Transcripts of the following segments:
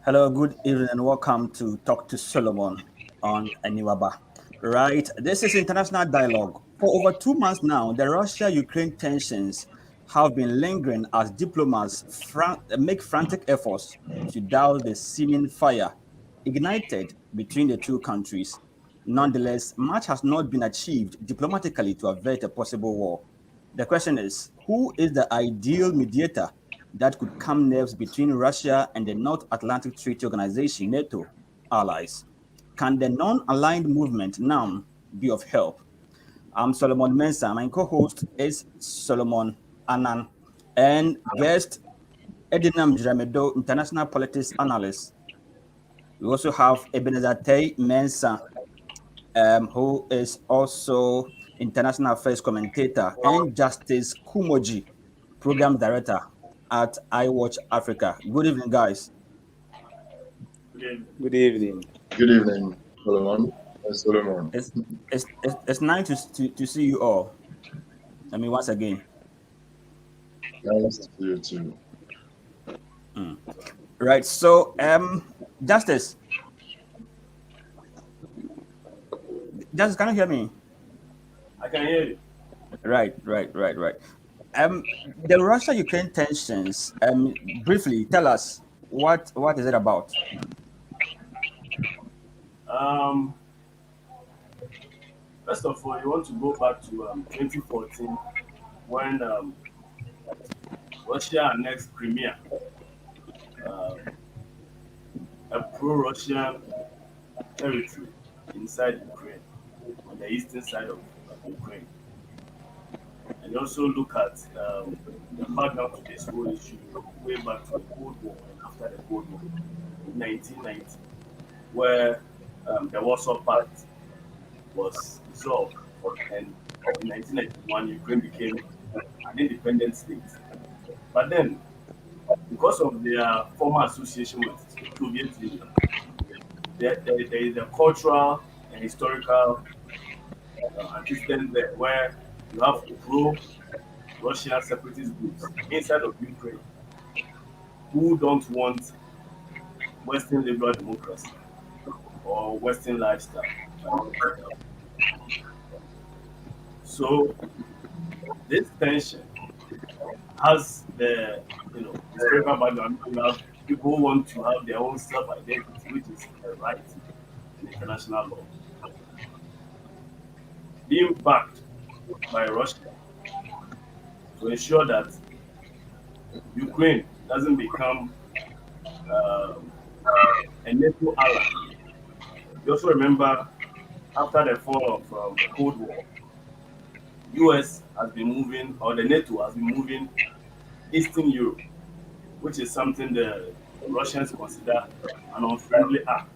Hello, good evening, and welcome to Talk to Solomon on Aniwaba. Right, this is international dialogue. For over 2 months now, the Russia-Ukraine tensions have been lingering as diplomats make frantic efforts to douse the seeming fire ignited between the two countries. Nonetheless, much has not been achieved diplomatically to avert a possible war. The question is, who is the ideal mediator that could calm nerves between Russia and the North Atlantic Treaty Organization, NATO, allies? Can the non-aligned movement now be of help? I'm Solomon Mensah. My co-host is Solomon Annan, and guest Edinam Dzramedo, international politics analyst. We also have Ebenezer Tei-Mensah, who is also international affairs commentator, and Justice Kumordzi, program director at iWatch Africa. Good evening, guys. Good evening. Good evening, Solomon. Solomon. It's it's nice to see you all. I mean, once again. Nice to see you too. Right. So, Justice, can you hear me? I can hear you. Right. The Russia-Ukraine tensions. Briefly, tell us what is it about? Um, First of all, you want to go back to 2014 when Russia annexed Crimea, uh, a pro-Russian territory inside Ukraine, on the eastern side of Ukraine. And also look at the background to this whole issue way back to the Cold War and after the Cold War in 1990, where the Warsaw Pact was dissolved, and in 1991 Ukraine became an independent state. But then, because of their former association with Soviet Union, there is a cultural and historical antecedent there where you have pro-Russian separatist groups inside of Ukraine who don't want Western liberal democracy or Western lifestyle. So this tension has the historical background. You have people who want to have their own self-identity, which is a right in international law, being backed by Russia to ensure that Ukraine doesn't become um, a NATO ally. You also remember after the fall of the Cold War, US has been moving, or the NATO has been moving Eastern Europe, which is something the Russians consider an unfriendly act.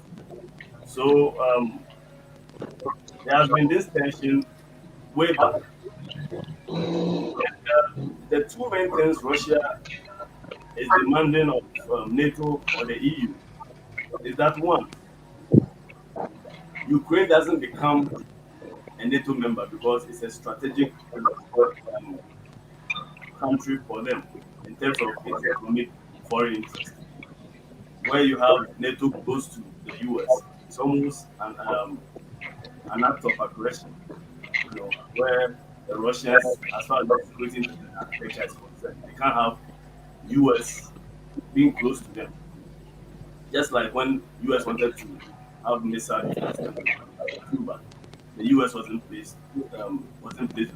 So there has been this tension way back. And, the two main things Russia is demanding of NATO or the EU is that one, Ukraine doesn't become a NATO member because it's a strategic um, country for them in terms of its economic foreign interest. Where you have NATO close to the US, it's almost an act of aggression, where the Russians, as far as the security architecture is concerned, they can't have US being close to them. Just like when US wanted to have missile defense in Cuba, the US wasn't placed with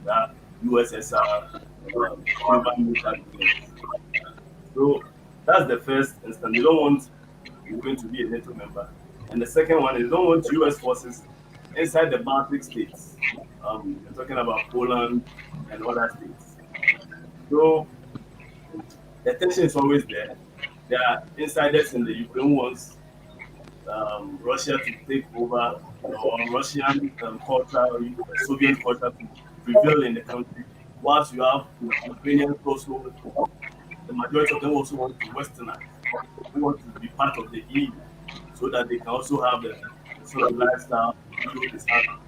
that USSR Cuban missile defense. So that's the first instance. They don't want Ukraine to be a NATO member. And the second one is they don't want US forces inside the Baltic states. We're talking about Poland and other states. So the tension is always there. There are insiders in the Ukraine who wants Russia to take over, or Russian culture, or Soviet culture to prevail in the country. Whilst you have Ukrainian also, the majority of them also want to westernize, who want to be part of the EU, so that they can also have the sort of lifestyle Europe is having.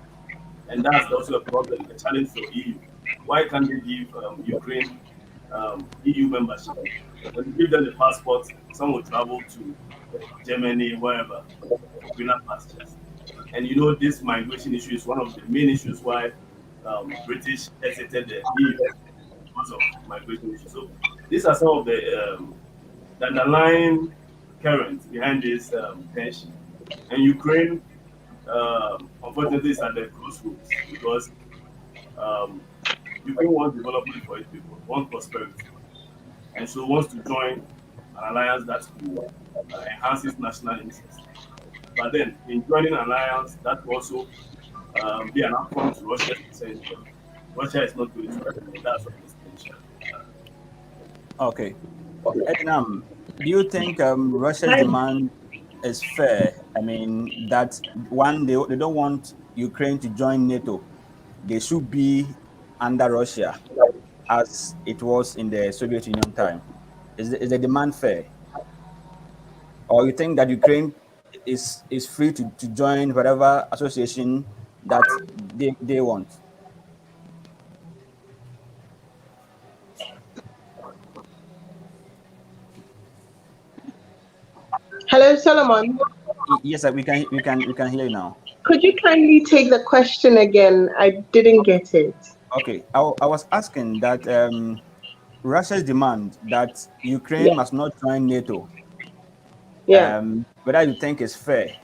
And that's also a problem, a challenge for EU. Why can't they give Ukraine EU membership. When you give them the passport, some will travel to Germany, wherever, for greener pastures. And you know, this migration issue is one of the main issues why British exited the EU because of migration issues. So these are some of the underlying currents behind this tension. And Ukraine, unfortunately, is at the crossroads because um, Ukraine wants development for its people, wants prosperity, and so wants to join an alliance that will enhance its national interest. But then, in joining an alliance, that will also be an outcome to Russia's potential. Russia is not going to agree. That's what is tension. Okay. Edinam, do you think Russia's demand is fair? I mean, that one, they don't want Ukraine to join NATO. They should be under Russia as it was in the Soviet Union time. Is the demand fair? Or you think that Ukraine is free to join whatever association that they want? Hello, Solomon. Yes, we can hear you now. Could you kindly take the question again? I didn't get it. Okay, I was asking that Russia's demand that Ukraine Yeah. must not join NATO, Yeah. whether you think is fair,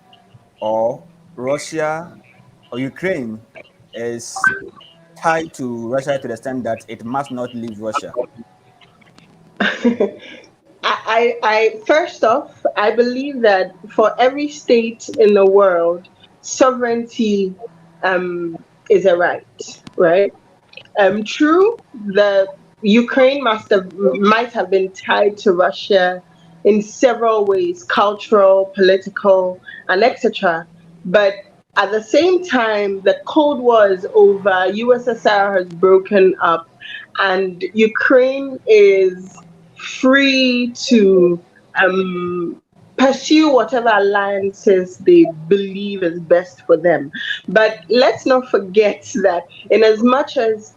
or Russia or Ukraine is tied to Russia to the extent that it must not leave Russia. I first off, I believe that for every state in the world, sovereignty is a right? True, the Ukraine might have been tied to Russia in several ways, cultural, political, and etc. But at the same time, the Cold War is over, USSR has broken up, and Ukraine is free to pursue whatever alliances they believe is best for them. But let's not forget that in as much as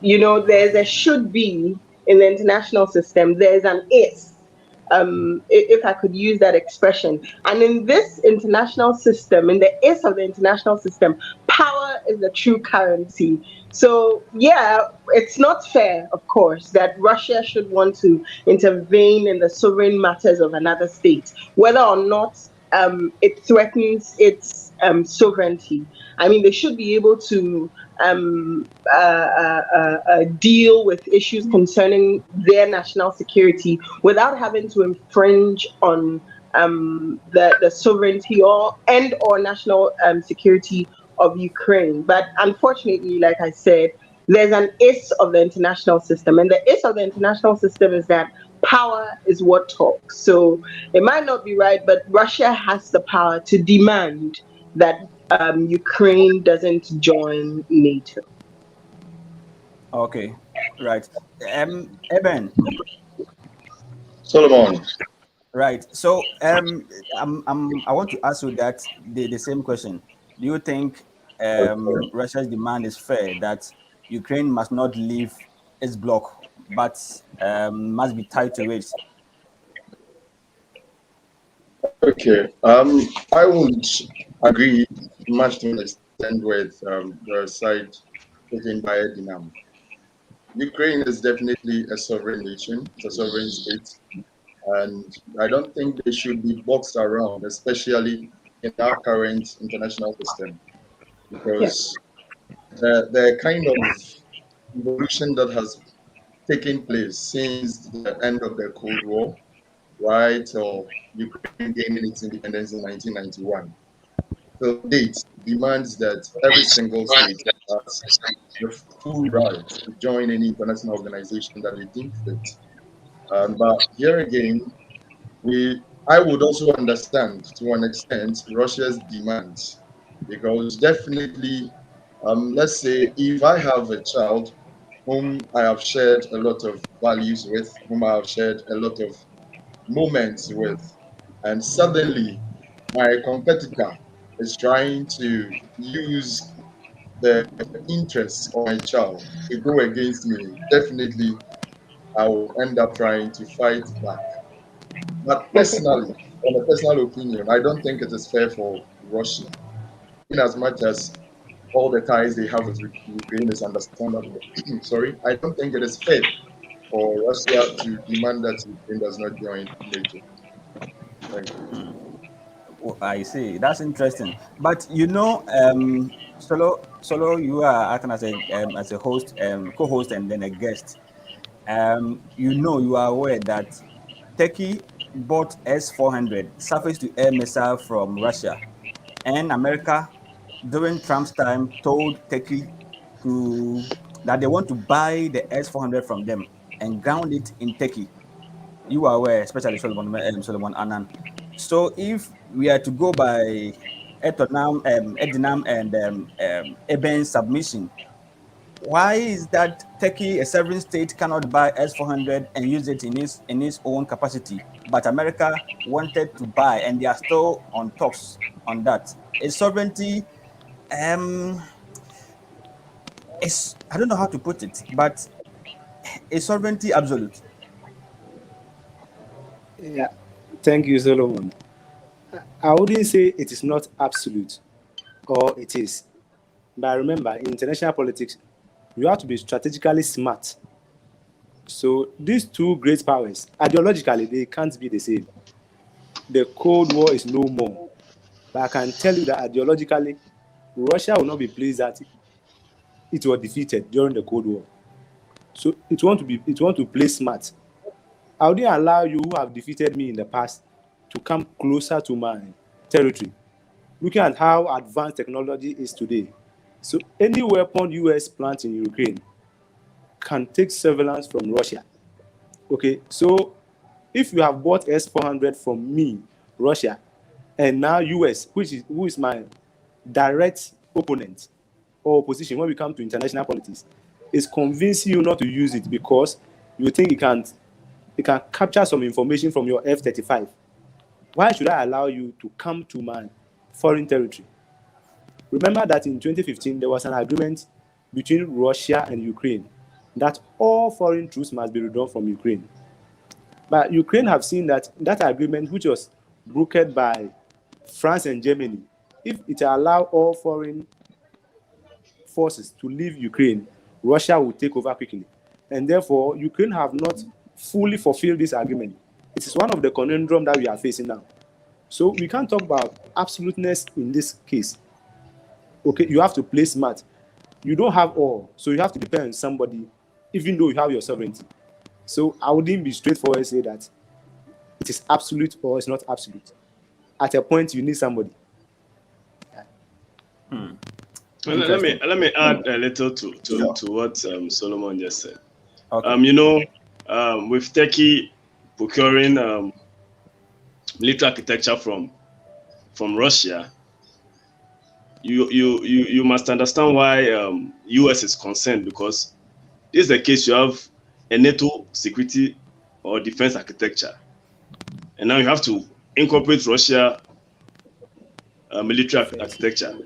there's a should be in the international system, there's an is. If I could use that expression. And in this international system, in the is of the international system, power is the true currency. So, yeah, it's not fair, of course, that Russia should want to intervene in the sovereign matters of another state, whether or not it threatens its sovereignty. I mean, they should be able to deal with issues concerning their national security without having to infringe on the sovereignty or national security of Ukraine. But unfortunately, like I said, there's an is of the international system, and the is of the international system is that power is what talks. So it might not be right, but Russia has the power to demand that Ukraine doesn't join NATO. Okay, right. Eben, Solomon, right. So I want to ask you that the same question. Do you think Russia's demand is fair that Ukraine must not leave its bloc, but must be tied to it? okay. I would agree much to an extent with the side taken by Edinam. Ukraine is definitely a sovereign nation, it's a sovereign state, and I don't think they should be boxed around, especially in our current international system, because the kind of evolution that has taken place since the end of the Cold War, right, or Ukraine gaining its independence in 1991, to date demands that every single state has the full right to join any international organization that they deem fit. But here again, I would also understand to an extent Russia's demands, because definitely, let's say if I have a child whom I have shared a lot of values with, whom I have shared a lot of moments with, and suddenly my competitor is trying to use the interests of my child to go against me, definitely I will end up trying to fight back. But personally, on a personal opinion, I don't think it is fair for Russia, in as much as all the ties they have with Ukraine is understandable. Sorry, I don't think it is fair for Russia to demand that Ukraine does not join NATO. Thank you. Oh, I see. That's interesting. But Solo, you are acting as a host, co-host, and then a guest. You are aware that Turkey bought S-400 surface-to-air missile from Russia, and America, during Trump's time, told Turkey that they want to buy the S-400 from them and ground it in Turkey. You are aware, especially Solomon Annan. So if we are to go by Edinam and Eben's submission, why is that Turkey, a sovereign state, cannot buy S-400 and use it in its own capacity, but America wanted to buy, and they are still on talks on that? Is sovereignty, is, I don't know how to put it, but is sovereignty absolute? Yeah, thank you, Solomon. I wouldn't say it is not absolute, or it is. But remember, in international politics, you have to be strategically smart. So these two great powers, ideologically, they can't be the same. The Cold War is no more. But I can tell you that ideologically, Russia will not be pleased that it was defeated during the Cold War. So it want to play smart. I wouldn't allow you who have defeated me in the past to come closer to my territory. Looking at how advanced technology is today. So any weapon US plants in Ukraine can take surveillance from Russia. Okay, so if you have bought S-400 from me, Russia, and now US, who is my direct opponent or opposition when we come to international politics, is convincing you not to use it because you think it can capture some information from your F-35. Why should I allow you to come to my foreign territory? Remember that in 2015, there was an agreement between Russia and Ukraine that all foreign troops must be withdrawn from Ukraine. But Ukraine have seen that agreement, which was brokered by France and Germany, if it allow all foreign forces to leave Ukraine, Russia will take over quickly. And therefore, Ukraine have not fully fulfilled this agreement. It is one of the conundrum that we are facing now. So we can't talk about absoluteness in this case. Okay, you have to play smart. You don't have all, so you have to depend on somebody, even though you have your sovereignty. So I wouldn't be straightforward and say that it is absolute or it's not absolute. At a point, you need somebody. Let me add a little to what Solomon just said. Okay. With Turkey procuring military architecture from Russia, you must understand why US is concerned, because this is the case. You have a NATO security or defense architecture, and now you have to incorporate Russia military architecture.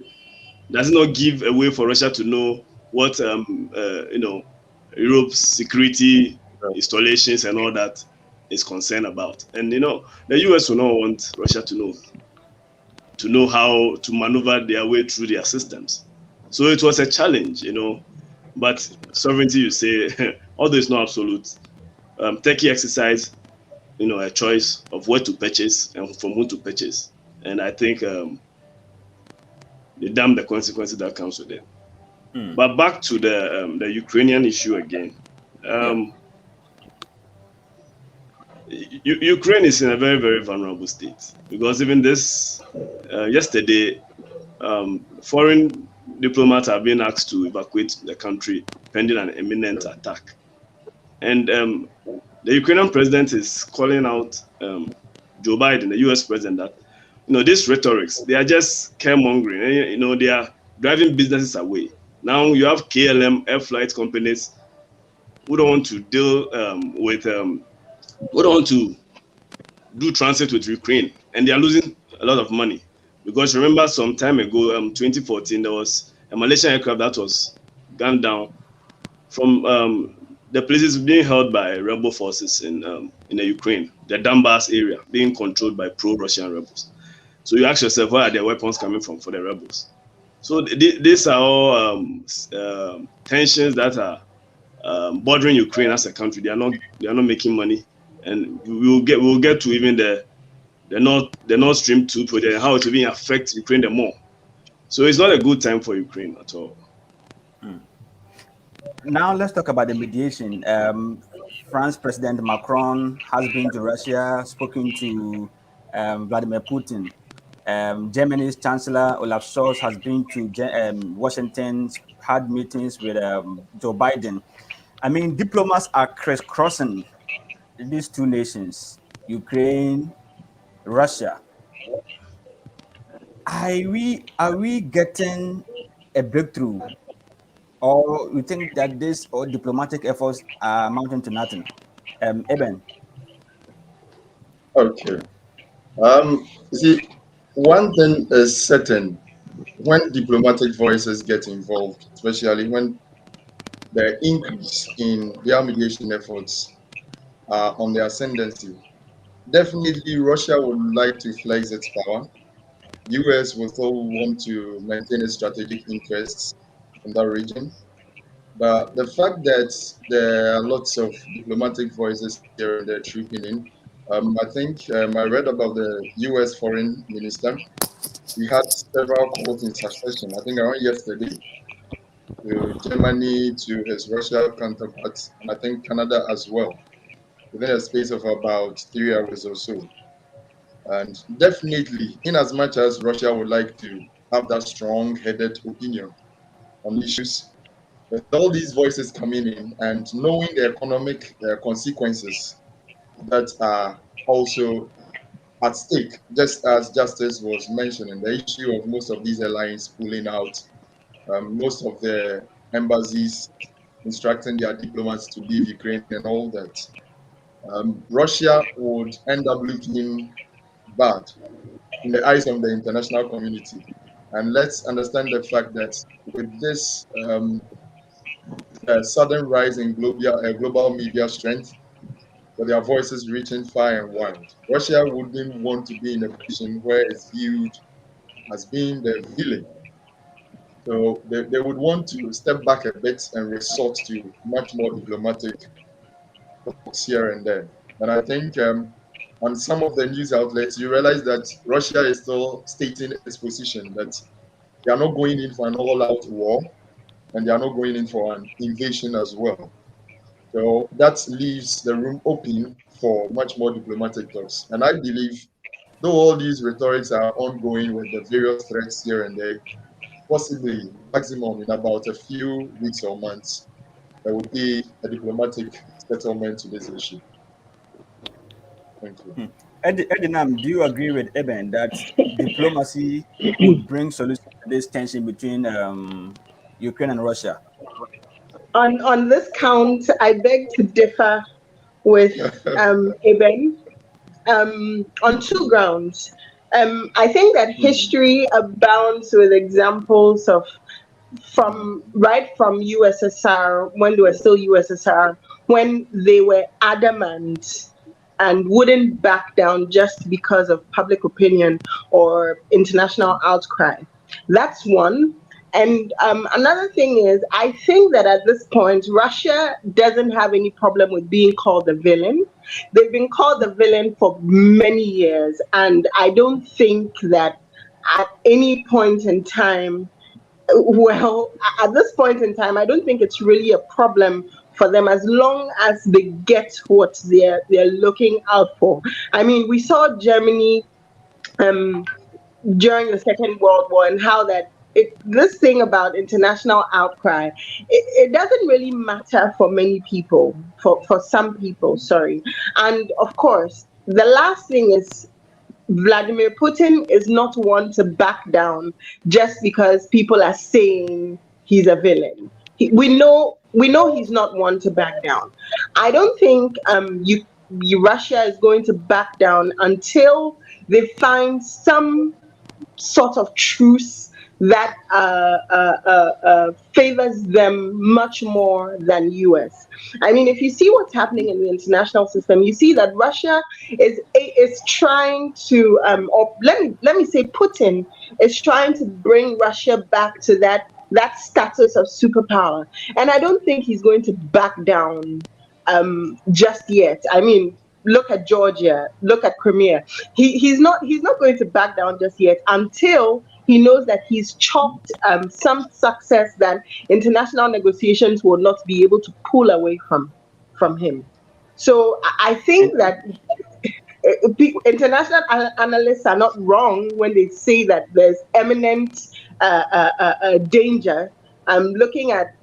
Does it not give a way for Russia to know what Europe's security installations and all that is concerned about? And the US will not want Russia to know how to maneuver their way through their systems. So it was a challenge, but sovereignty, you say, although it's not absolute, Turkey exercised a choice of what to purchase and from whom to purchase, and I think they damn the consequences that comes with it. But back to the Ukrainian issue again. Ukraine is in a very, very vulnerable state, because even yesterday, foreign diplomats have been asked to evacuate the country pending an imminent attack. And the Ukrainian president is calling out Joe Biden, the US president, that these rhetorics, they are just caremongering. They are driving businesses away. Now you have KLM air flight companies who don't want to deal who don't want to do transit with Ukraine, and they are losing a lot of money. Because remember, some time ago, 2014, there was a Malaysian aircraft that was gunned down from the places being held by rebel forces in the Ukraine, the Donbass area, being controlled by pro-Russian rebels. So you ask yourself, where are their weapons coming from for the rebels? So these are all tensions that are bordering Ukraine as a country. They are not making money, and we'll get to even the Nord Stream 2 project and how it will even affect Ukraine the more. So it's not a good time for Ukraine at all. Now let's talk about the mediation. France President Macron has been to Russia, spoken to Vladimir Putin. Germany's Chancellor Olaf Scholz has been to Washington, had meetings with Joe Biden. I mean, diplomats are crisscrossing these two nations, Ukraine, Russia. Are we getting a breakthrough, or we think that this or diplomatic efforts are amounting to nothing? Eben. Okay. See, one thing is certain: when diplomatic voices get involved, especially when the increase in their mediation efforts are on the ascendancy, definitely Russia would like to flex its power. US will still want to maintain its strategic interests in that region. But the fact that there are lots of diplomatic voices here and there trooping in, I think I read about the US foreign minister. He had several calls in succession, I think around yesterday, to Germany, to his Russia counterparts, and I think Canada as well, within a space of about 3 hours or so. And definitely, in as much as Russia would like to have that strong-headed opinion on issues, with all these voices coming in and knowing the economic consequences that are also at stake, just as Justice was mentioning, the issue of most of these airlines pulling out, most of the embassies instructing their diplomats to leave Ukraine and all that. Russia would end up looking bad in the eyes of the international community. And let's understand the fact that with this sudden rise in global media strength, with their voices reaching far and wide, Russia wouldn't want to be in a position where it's viewed as being the villain. So they would want to step back a bit and resort to much more diplomatic talks here and there. And I think on some of the news outlets, you realize that Russia is still stating its position that they are not going in for an all-out war, and they are not going in for an invasion as well. So that leaves the room open for much more diplomatic talks. And I believe, though all these rhetorics are ongoing with the various threats here and there, possibly maximum in about a few weeks or months, there will be a diplomatic settlement to this issue. Thank you. Edinam, do you agree with Eben that diplomacy would bring solution to this tension between Ukraine and Russia? On this count, I beg to differ with Eben on two grounds. I think that history abounds with examples of from USSR, when they were still USSR, when they were adamant and wouldn't back down just because of public opinion or international outcry. That's one. And another thing is, I think that at this point, Russia doesn't have any problem with being called the villain. They've been called the villain for many years. And I don't think that at any point in time, well, at this point in time, I don't think it's really a problem for them as long as they get what they're looking out for. I mean, we saw Germany during the Second World War and how that this thing about international outcry, it doesn't really matter for many people, for some people, sorry. And of course, the last thing is Vladimir Putin is not one to back down just because people are saying he's a villain. We know he's not one to back down. I don't think Russia is going to back down until they find some sort of truce that favors them much more than US. I mean, if you see what's happening in the international system, you see that Russia is trying to, or let me say, Putin is trying to bring Russia back to that status of superpower, and I don't think he's going to back down just yet. I mean, look at Georgia, look at Crimea. He's not going to back down just yet until he knows that he's chopped some success that international negotiations will not be able to pull away from him. So I think that international analysts are not wrong when they say that there's imminent danger. Looking at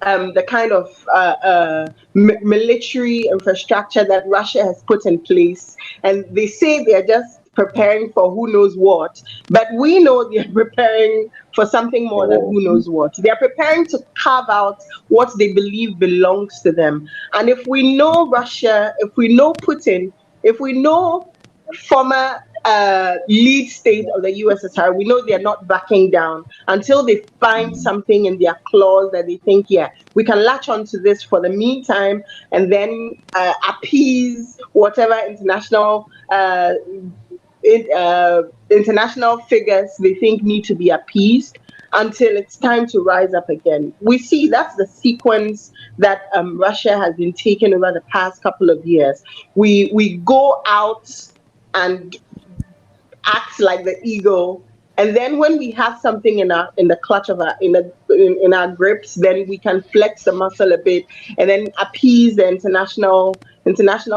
the kind of military infrastructure that Russia has put in place, and they say they're just preparing for who knows what, but we know they're preparing for something more than who knows what. They're preparing to carve out what they believe belongs to them. And if we know Russia, if we know Putin, if we know former lead state of the USSR, we know they're not backing down until they find something in their clause that they think, yeah, we can latch onto this for the meantime, and then appease whatever international figures they think need to be appeased until it's time to rise up again. We see that's the sequence that Russia has been taking over the past couple of years. We go out and act like the eagle, and then when we have something in the clutch of in our grips, then we can flex the muscle a bit and then appease the international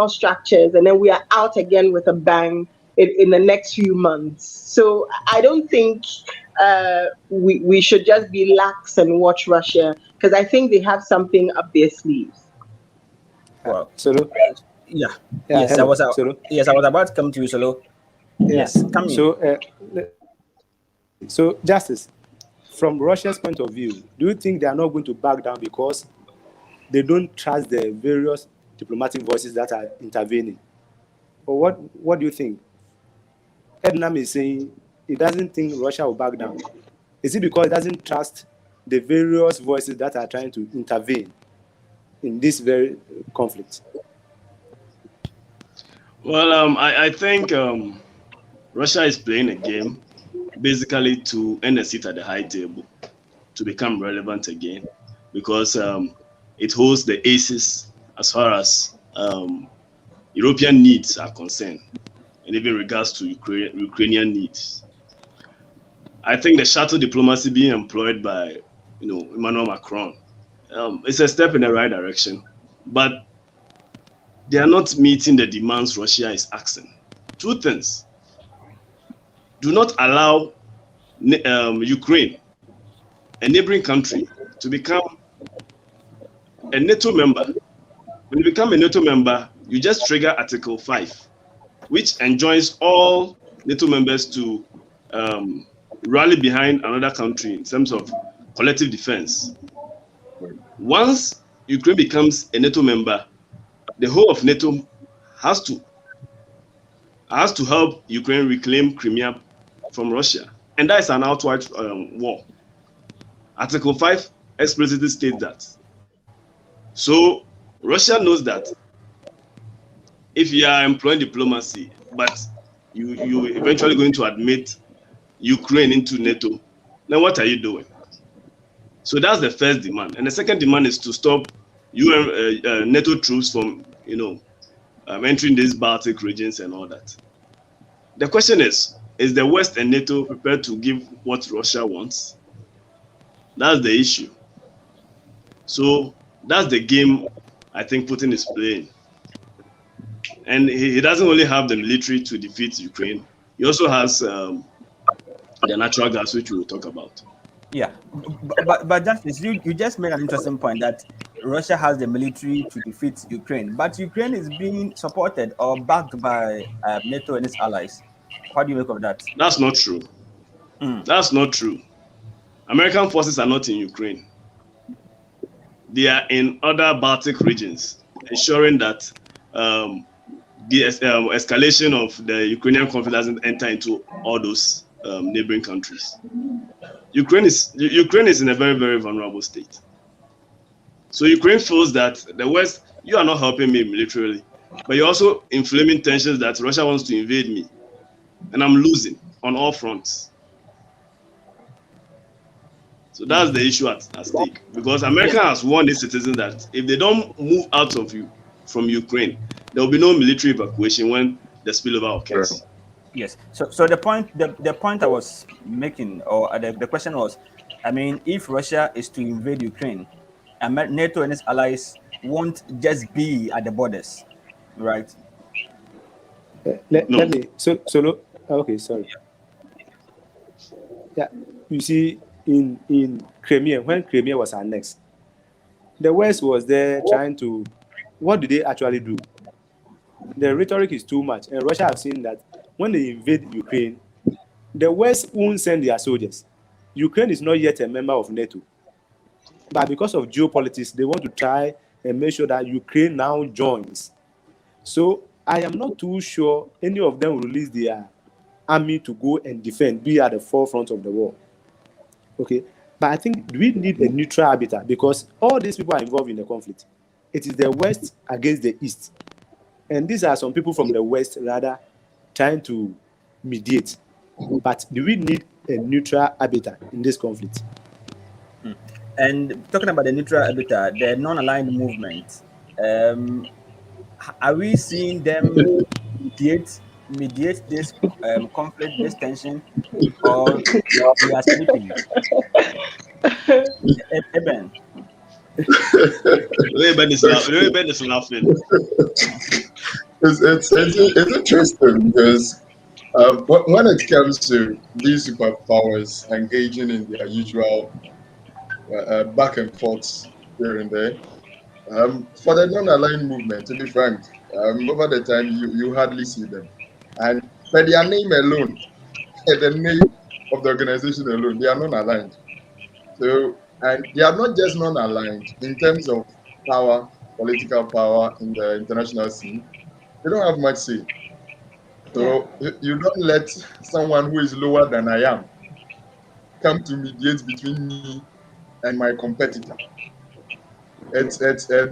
structures, and then we are out again with a bang in the next few months. So I don't think we should just be lax and watch Russia, because I think they have something up their sleeves. Well, Solo? yeah. Yes, I was Solo? about to come to you, Solo. Yes, come in. So, Justice, from Russia's point of view, do you think they are not going to back down because they don't trust the various diplomatic voices that are intervening? Or what do you think? Edinam is saying he doesn't think Russia will back down. Is it because he doesn't trust the various voices that are trying to intervene in this very conflict? Well, I think Russia is playing a game basically to earn a seat at the high table, to become relevant again, because it holds the aces as far as European needs are concerned, and even regards to Ukrainian needs. I think the shuttle diplomacy being employed by Emmanuel Macron is a step in the right direction, but they are not meeting the demands Russia is asking. Two things: do not allow Ukraine, a neighboring country, to become a NATO member. When you become a NATO member, you just trigger Article 5, which enjoins all NATO members to rally behind another country in terms of collective defense. Once Ukraine becomes a NATO member, the whole of NATO has to help Ukraine reclaim Crimea from Russia, and that is an outright war. Article 5 explicitly states that. So Russia knows that if you are employing diplomacy, but you eventually going to admit Ukraine into NATO, then what are you doing? So that's the first demand, and the second demand is to stop NATO troops from entering these Baltic regions and all that. The question is the West and NATO prepared to give what Russia wants? That's the issue. So that's the game I think Putin is playing. And he doesn't only have the military to defeat Ukraine, he also has the natural gas, which we will talk about. Yeah, but Justice, you just made an interesting point that Russia has the military to defeat Ukraine, but Ukraine is being supported or backed by NATO and its allies. What do you make of that? That's not true. That's not true. American forces are not in Ukraine. They are in other Baltic regions, ensuring that the escalation of the Ukrainian conflict doesn't enter into all those neighboring countries. Ukraine is in a very, very vulnerable state. So Ukraine feels that the West, you are not helping me militarily, but you're also inflaming tensions that Russia wants to invade me, and I'm losing on all fronts. So that's the issue at stake, because America has warned its citizens that if they don't move out of from Ukraine, there will be no military evacuation when the spillover occurs. Yes. So the point I was making, or the question was, I mean, if Russia is to invade Ukraine, NATO and its allies won't just be at the borders, right? Let me. Okay, sorry. Yeah, you see, in Crimea, when Crimea was annexed, the West was there trying to. What did they actually do? The rhetoric is too much, and Russia have seen that when they invade Ukraine, the West won't send their soldiers. Ukraine is not yet a member of NATO, but because of geopolitics, they want to try and make sure that Ukraine now joins. So I am not too sure any of them will release their army to go and defend, be at the forefront of the war. Okay, but I think we need a neutral arbiter, because all these people are involved in the conflict. It is the West against the East, and these are some people from the West rather trying to mediate. But do we need a neutral arbiter in this conflict? And talking about the neutral arbiter, the non-aligned movement, are we seeing them mediate this conflict, this tension, or they are sleeping? Eben. Eben is laughing. It's interesting because when it comes to these superpowers engaging in their usual back and forth here and there, for the non-aligned movement, to be frank, over the time you hardly see them, and by their name alone, the name of the organization alone, they are non-aligned. So, and they are not just non-aligned in terms of power, political power in the international scene. They don't have much say. So you don't let someone who is lower than I am come to mediate between me and my competitor. It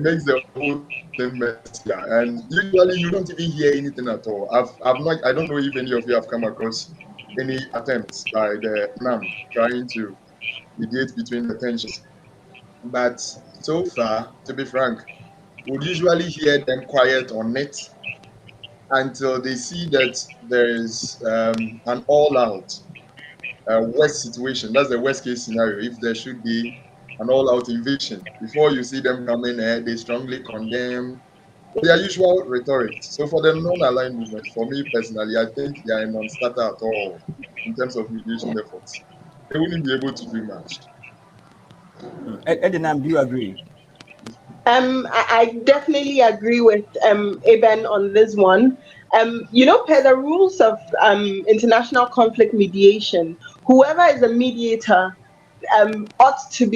makes the whole thing messier, and usually you don't even hear anything at all. I don't know if any of you have come across any attempts by the Annan trying to mediate between the tensions. But so far, to be frank, we'll usually hear them quiet on it until they see that there is an all-out West situation. That's the worst case scenario. If there should be an all-out invasion, before you see them come in, they strongly condemn their usual rhetoric. So for the non-aligned movement, for me personally, I think they are a non-starter at all in terms of mediation efforts. They wouldn't be able to do much. Edinam, do you agree? I definitely agree with Eben on this one. Per the rules of international conflict mediation, whoever is a mediator ought to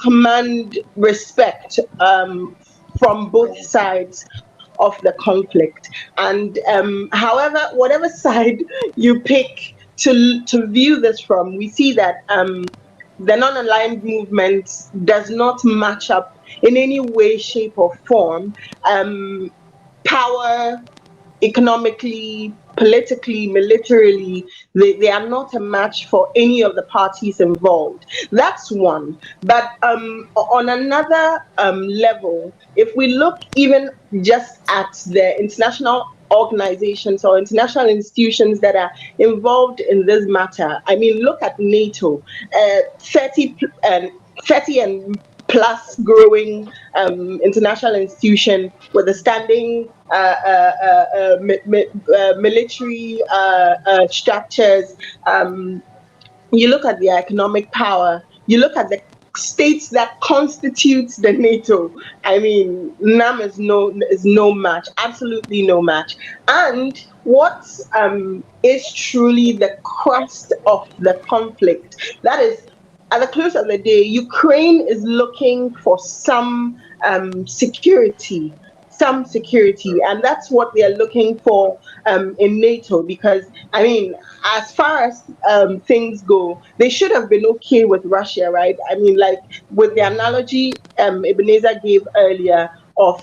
command respect from both sides of the conflict. And however, whatever side you pick to view this from, we see that the non-aligned movement does not match up in any way, shape, or form. Power, economically, politically, militarily, they are not a match for any of the parties involved. That's one. But on another level, if we look even just at the international organizations or international institutions that are involved in this matter, I mean, look at NATO, 30 and plus growing international institution with a standing military structures. You look at their economic power, you look at the states that constitutes the NATO. I mean, NAM is no match, absolutely no match. And what is truly the crust of the conflict, that is, at the close of the day, Ukraine is looking for some security, some security, and that's what they are looking for in NATO. Because I mean, as far as things go, they should have been okay with Russia, right? I mean, like with the analogy Ebenezer gave earlier of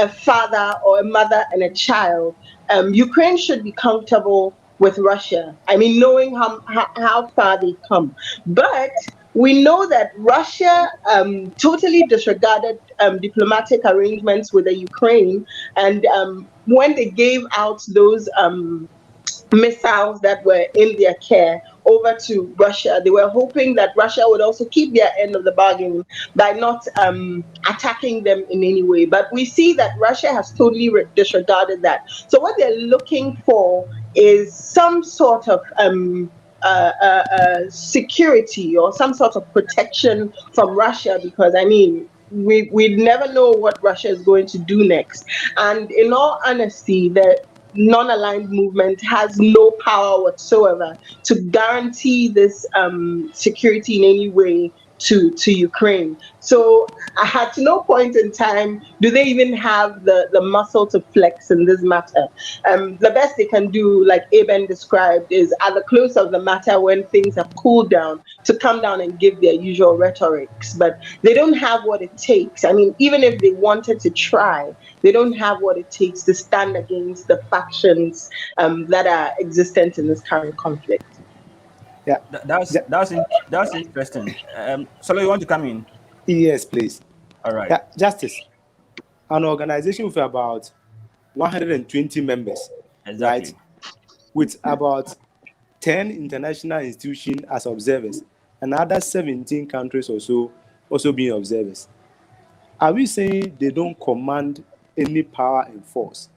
a father or a mother and a child, Ukraine should be comfortable with Russia. I mean, knowing how far they've come. But we know that Russia totally disregarded diplomatic arrangements with the Ukraine, and when they gave out those missiles that were in their care over to Russia, they were hoping that Russia would also keep their end of the bargain by not attacking them in any way. But we see that Russia has totally disregarded that. So what they're looking for is some sort of security or some sort of protection from Russia, because I mean, we never know what Russia is going to do next. And in all honesty, the non-aligned movement has no power whatsoever to guarantee this security in any way to Ukraine. So at no point in time do they even have the muscle to flex in this matter. The best they can do, like Eben described, is at the close of the matter, when things have cooled down, to come down and give their usual rhetorics. But they don't have what it takes. I mean, even if they wanted to try, they don't have what it takes to stand against the factions that are existent in this current conflict. Yeah. That's interesting. Solo, you want to come in? Yes, please. All right. Yeah, Justice. An organization with about 120 members, Exactly. right? With about 10 international institutions as observers, and other 17 countries or so also being observers. Are we saying they don't command any power and force?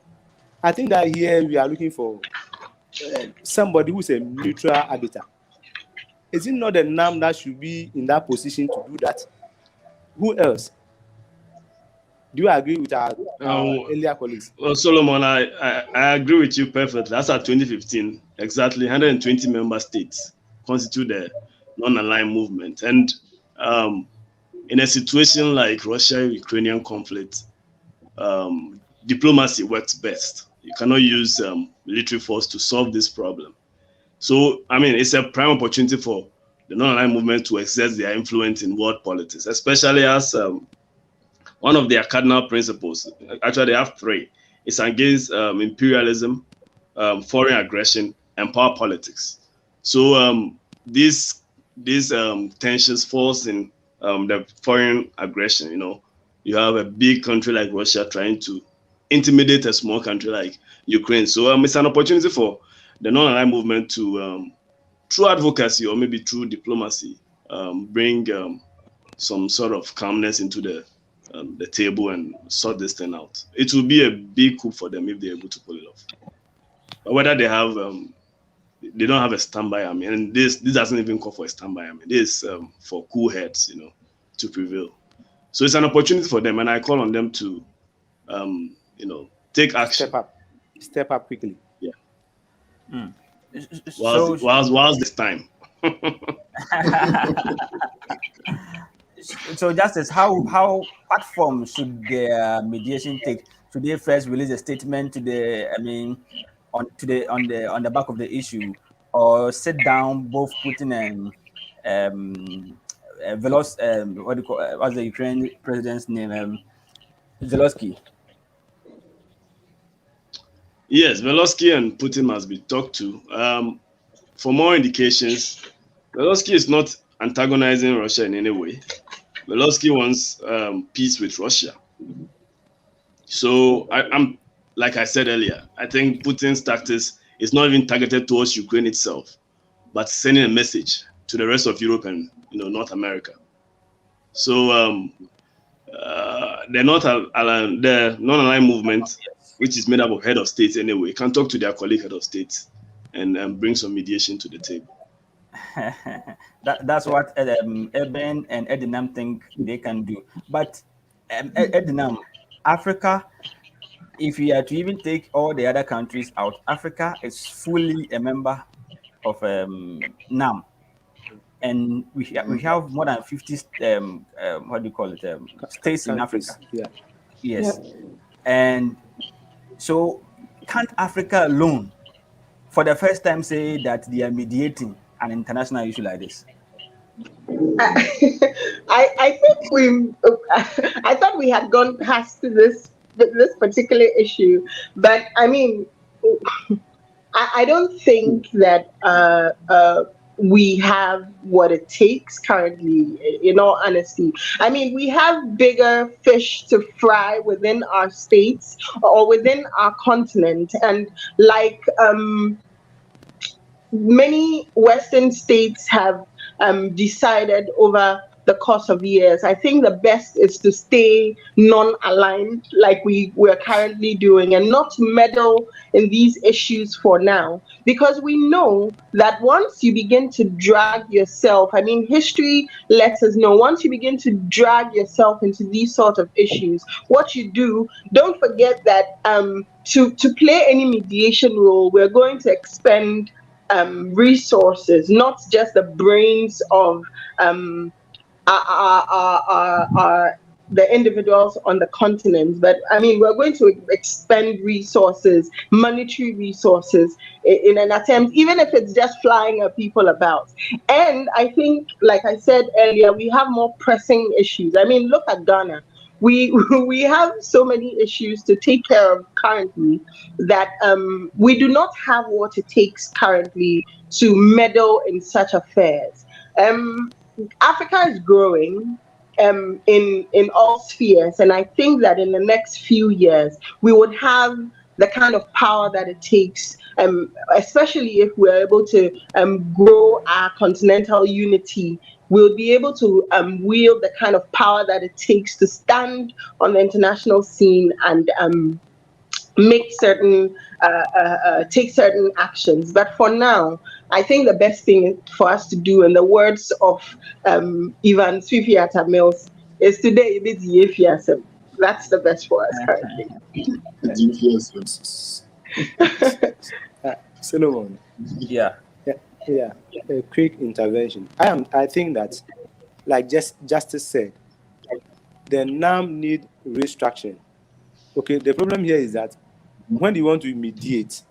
I think that here we are looking for somebody who's a neutral arbiter. Is it not the NAM that should be in that position to do that? Who else? Do you agree with our earlier colleagues? Well, Solomon, I agree with you perfectly. That's at 2015, exactly 120 member states constitute the non-aligned movement. And in a situation like Russia-Ukrainian conflict, diplomacy works best. You cannot use military force to solve this problem. So, I mean, it's a prime opportunity for the non-aligned movement to exert their influence in world politics, especially as one of their cardinal principles. Actually, they have three. It's against imperialism, foreign aggression, and power politics. So these tensions falls in the foreign aggression. You know, you have a big country like Russia trying to intimidate a small country like Ukraine. So it's an opportunity for the non-aligned movement to, through advocacy or maybe through diplomacy, bring some sort of calmness into the table and sort this thing out. It will be a big coup for them if they're able to pull it off. But whether they have, they don't have a standby army, and this doesn't even call for a standby army. This is for cool heads, you know, to prevail. So it's an opportunity for them, and I call on them to, you know, take action. Step up quickly. Yeah. So, this time? So Justice, what form should the mediation take? Should they first release a statement to on the back of the issue, or sit down both Putin and Velos, what do you call what's the Ukraine president's name? Zelensky. Yes, Zelensky and Putin must be talked to. For more indications, Zelensky is not antagonizing Russia in any way. Zelensky wants peace with Russia. So I'm, like I said earlier, I think Putin's tactics is not even targeted towards Ukraine itself, but sending a message to the rest of Europe and North America. So they're not the non-aligned movement, which is made up of head of states anyway, can talk to their colleague head of states and bring some mediation to the table. That's what Eben and Edinam think they can do. But Edinam, Africa, if you are to even take all the other countries out, Africa is fully a member of NAM. And we have more than 50 what do you call it, states in Africa. Yeah. Yes. Yeah. And so can't Africa alone, for the first time, say that they are mediating an international issue like this? I think I thought we had gone past this particular issue, but I mean, I don't think that we have what it takes currently, in all honesty. I mean, we have bigger fish to fry within our states or within our continent. And like many Western states have decided over the course of years, I think the best is to stay non-aligned like we're currently doing, and not meddle in these issues for now, because we know that once you begin to drag yourself, I mean, history lets us know, once you begin to drag yourself into these sort of issues, what you do, don't forget that to play any mediation role, we're going to expend resources, not just the brains of the individuals on the continent, but I mean, we're going to expend resources, monetary resources, in an attempt, even if it's just flying people about. And I think, like I said earlier, we have more pressing issues. I mean, look at Ghana. We have so many issues to take care of currently that we do not have what it takes currently to meddle in such affairs. Africa is growing in all spheres, and I think that in the next few years we would have the kind of power that it takes, especially if we're able to grow our continental unity. We'll be able to wield the kind of power that it takes to stand on the international scene and make certain take certain actions. But for now, I think the best thing for us to do, in the words of Ivan Swifiata Mills, is today that's the best for us currently. Solomon. Yeah. A quick intervention. I think that, like Justice said, the NAM need restructuring. Okay, the problem here is that when you want to mediate,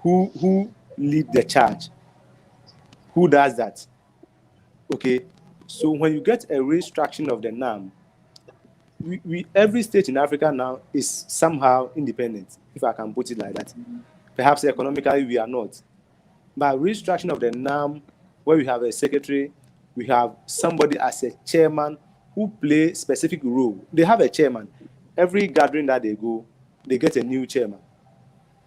who lead the charge? Who does that? Okay, so when you get a restructuring of the NAM, we every state in Africa now is somehow independent, if I can put it like that. Perhaps economically we are not. But restructuring of the NAM, where we have a secretary, we have somebody as a chairman who play specific role. They have a chairman. Every gathering that they go, they get a new chairman.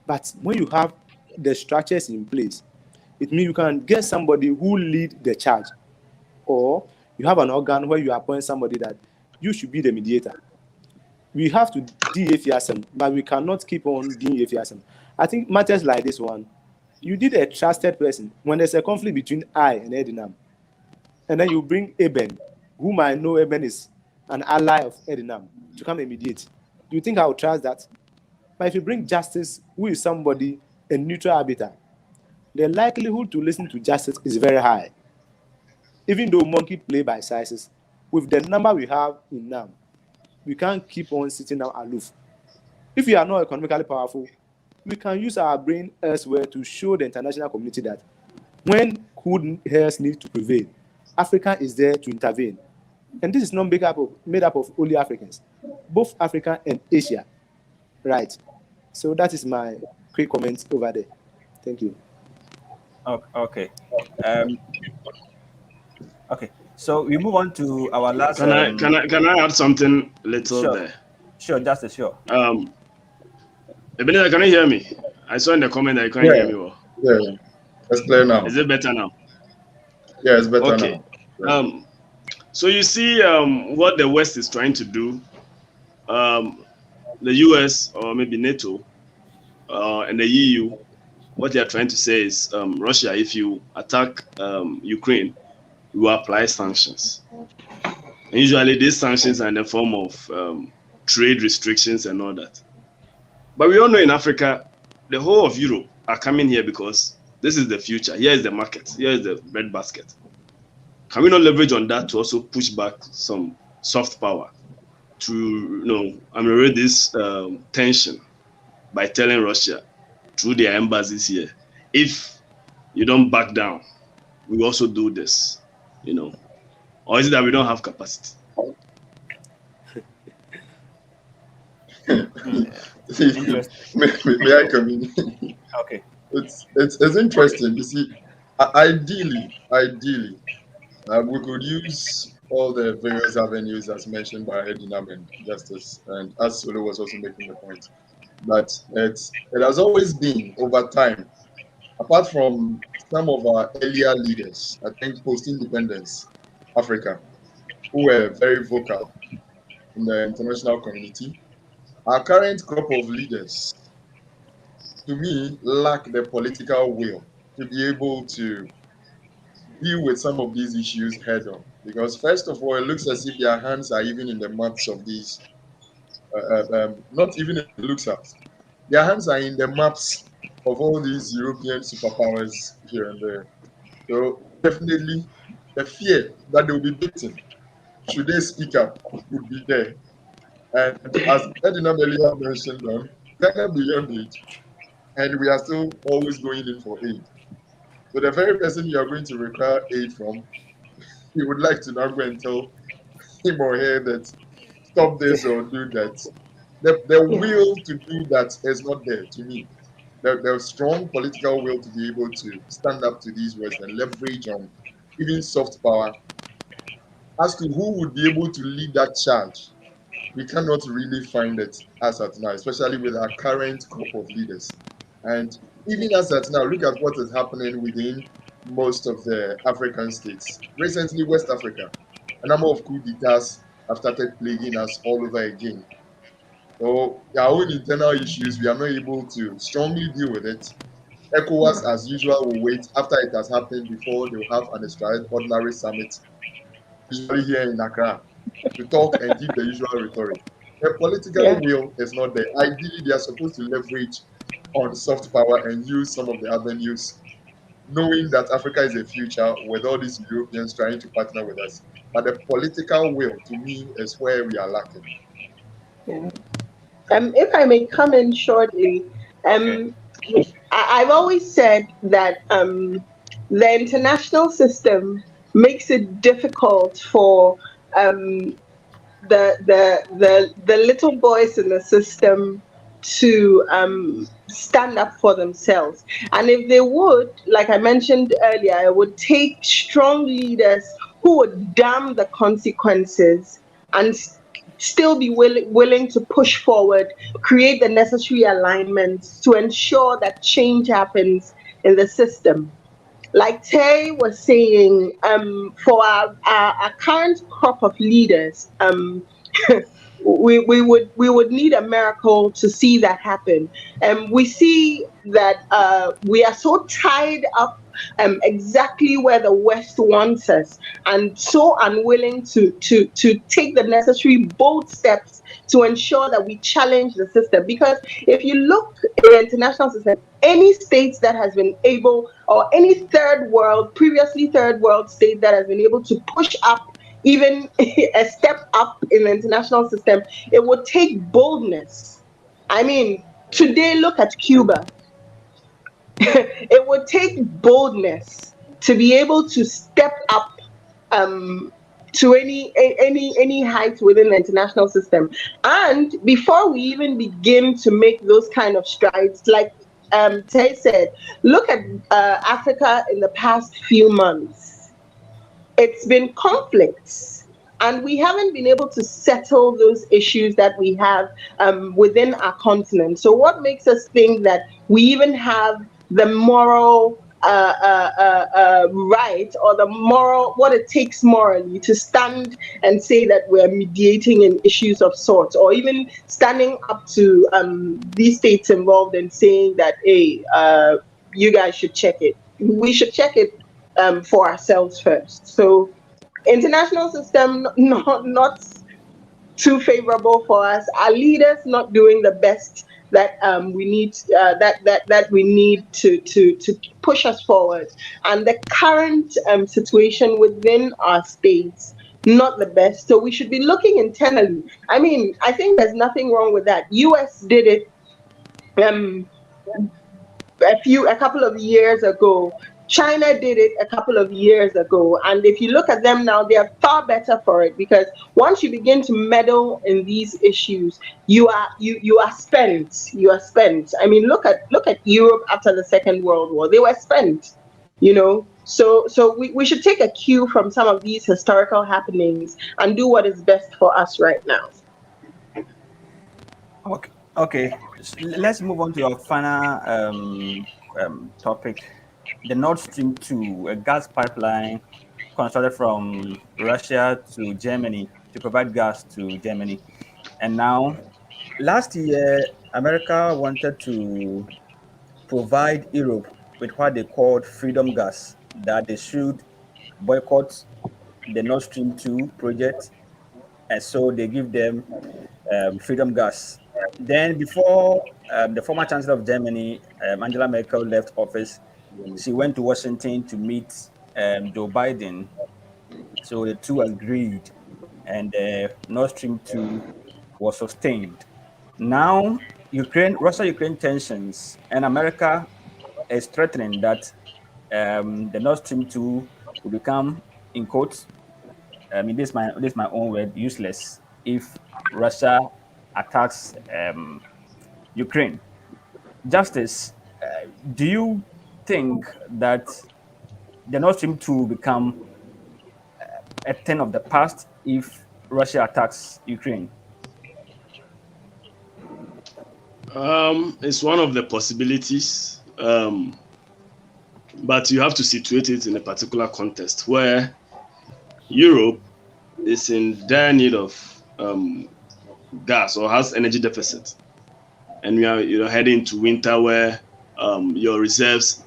But when you have the structures in place, it means you can get somebody who lead the charge. Or you have an organ where you appoint somebody that you should be the mediator. We have to de-Efiasem, but we cannot keep on de-Efiasem. I think matters like this one, you did a trusted person. When there's a conflict between I and Edinam, and then you bring Eben, whom I know Eben is an ally of Edinam, to come and mediate. Do you think I would trust that? But if you bring Justice, who is somebody, a neutral arbiter, the likelihood to listen to Justice is very high. Even though monkey play by sizes, with the number we have in NAM, we can't keep on sitting down aloof. If we are not economically powerful, we can use our brain elsewhere to show the international community that when good heads need to prevail, Africa is there to intervene. And this is not made up of only Africans, both Africa and Asia. Right. So that is my quick comment over there. Thank you. Okay. Okay. So we move on to our last. Can I add something little sure. there? Sure, Justice. Sure. Ebenezer, can you hear me? I saw in the comment that you can't hear me well. Yeah, it's clear now. Is it better now? Yeah, it's better now. Yeah. So you see what the West is trying to do. The US or maybe NATO and the EU, what they are trying to say is, Russia, if you attack Ukraine, we will apply sanctions. And usually these sanctions are in the form of trade restrictions and all that. But we all know in Africa, the whole of Europe are coming here because this is the future. Here is the market. Here is the breadbasket. Can we not leverage on that to also push back some soft power? to ameliorate this tension by telling Russia through their embassies here, if you don't back down, we also do this, or is it that we don't have capacity? May I come in? Okay. It's interesting. You see, ideally, we could use all the various avenues as mentioned by Edinam and Justice, and as Solo was also making the point, but it has always been over time, apart from some of our earlier leaders, I think post-independence Africa, who were very vocal in the international community, our current crop of leaders, to me, lack the political will to be able to deal with some of these issues head on. Because first of all, it looks as if their hands are even in the maps of these, not even in the looks at. Their hands are in the maps of all these European superpowers here and there. So definitely the fear that they will be beaten should they speak up would be there. And as Edinam earlier mentioned, we are beyond it, and we are still always going in for aid. So the very person you are going to require aid from, you would like to now go and tell him or her that stop this or do that. The will to do that is not there to me. There's strong political will to be able to stand up to these words and leverage on even soft power. As to who would be able to lead that charge, we cannot really find it as at now, especially with our current group of leaders. And even as at now, look at what is happening within most of the African states. Recently, West Africa, a number of coup d'etats have started plaguing us all over again. So our own internal issues, we are not able to strongly deal with it. ECOWAS, as usual, will wait after it has happened before they'll have an extraordinary summit, usually here in Accra, to talk and give the usual rhetoric. The political will is not there. Ideally, they are supposed to leverage on soft power and use some of the avenues, knowing that Africa is a future with all these Europeans trying to partner with us. But the political will, to me, is where we are lacking. Yeah. If I may come in shortly, I've always said that the international system makes it difficult for the little boys in the system to stand up for themselves. And if they would, like I mentioned earlier, it would take strong leaders who would damn the consequences and still be willing to push forward, create the necessary alignments to ensure that change happens in the system. Like Tei was saying, for our current crop of leaders, we would need a miracle to see that happen. And we see that we are so tied up exactly where the West wants us, and so unwilling to take the necessary bold steps to ensure that we challenge the system. Because if you look at the international system, any states that has been able, or any previously third world state that has been able to push up even a step up in the international system, it would take boldness. I mean, today look at Cuba. It would take boldness to be able to step up to any height within the international system. And before we even begin to make those kind of strides, like Tei said, look at Africa in the past few months. It's been conflicts, and we haven't been able to settle those issues that we have within our continent. So what makes us think that we even have the moral right, or the moral, what it takes morally to stand and say that we're mediating in issues of sorts, or even standing up to these states involved and saying that, hey, you guys should check it. We should check it for ourselves first. So international system not too favorable for us. Our leaders not doing the best that we need that we need to push us forward. And the current situation within our states not the best. So we should be looking internally. I mean, I think there's nothing wrong with that. US did it a couple of years ago. China did it a couple of years ago, and if you look at them now, they are far better for it, because once you begin to meddle in these issues, you are spent. You are spent. I mean, look at Europe after the Second World War. They were spent, you know. So we should take a cue from some of these historical happenings and do what is best for us right now. Okay. Let's move on to your final topic. The Nord Stream 2, a gas pipeline constructed from Russia to Germany to provide gas to Germany. And now, last year, America wanted to provide Europe with what they called freedom gas, that they should boycott the Nord Stream 2 project. And so they give them freedom gas. Then, before the former Chancellor of Germany, Angela Merkel, left office, she went to Washington to meet Joe Biden. So the two agreed, and Nord Stream 2 was sustained. Now, Russia-Ukraine tensions, and America is threatening that the Nord Stream 2 will become, in quotes, this is my own word, useless if Russia attacks Ukraine. Justice, do you think that the Nord Stream 2 will become a thing of the past if Russia attacks Ukraine? It's one of the possibilities, but you have to situate it in a particular context where Europe is in dire need of gas or has energy deficit, and we are heading to winter where your reserves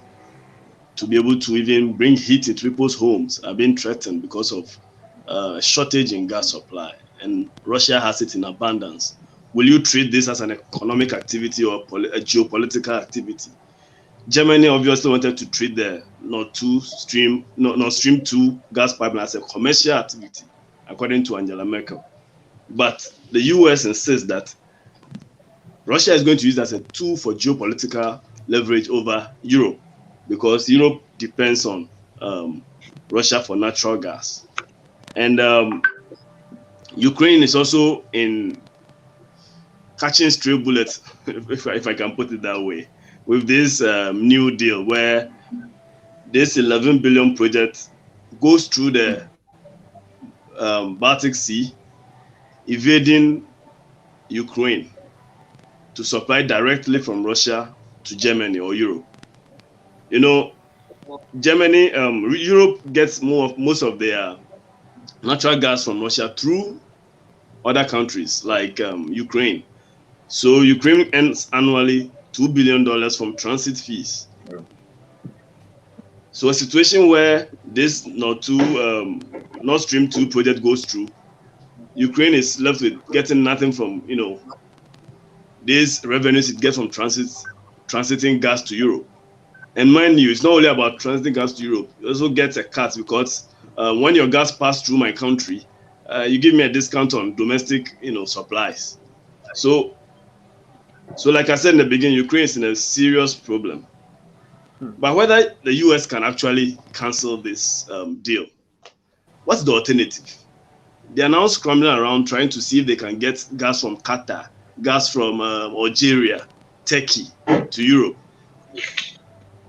to be able to even bring heat into people's homes are being threatened because of shortage in gas supply, and Russia has it in abundance. Will you treat this as an economic activity or a geopolitical activity? Germany obviously wanted to treat the Nord Stream 2 gas pipeline as a commercial activity, according to Angela Merkel. But the US insists that Russia is going to use it as a tool for geopolitical leverage over Europe, because Europe depends on Russia for natural gas. And Ukraine is also in catching stray bullets, if I can put it that way, with this new deal where this 11 billion project goes through the Baltic Sea, evading Ukraine to supply directly from Russia to Germany or Europe. You know, Germany, Europe gets most of their natural gas from Russia through other countries like Ukraine. So Ukraine earns annually $2 billion from transit fees. So a situation where this Nord Stream 2 project goes through, Ukraine is left with getting nothing from, these revenues it gets from transiting gas to Europe. And mind you, it's not only about transiting gas to Europe. It also gets a cut because when your gas passes through my country, you give me a discount on domestic, supplies. So like I said in the beginning, Ukraine is in a serious problem. But whether the US can actually cancel this deal, what's the alternative? They are now scrambling around trying to see if they can get gas from Qatar, gas from Algeria, Turkey to Europe.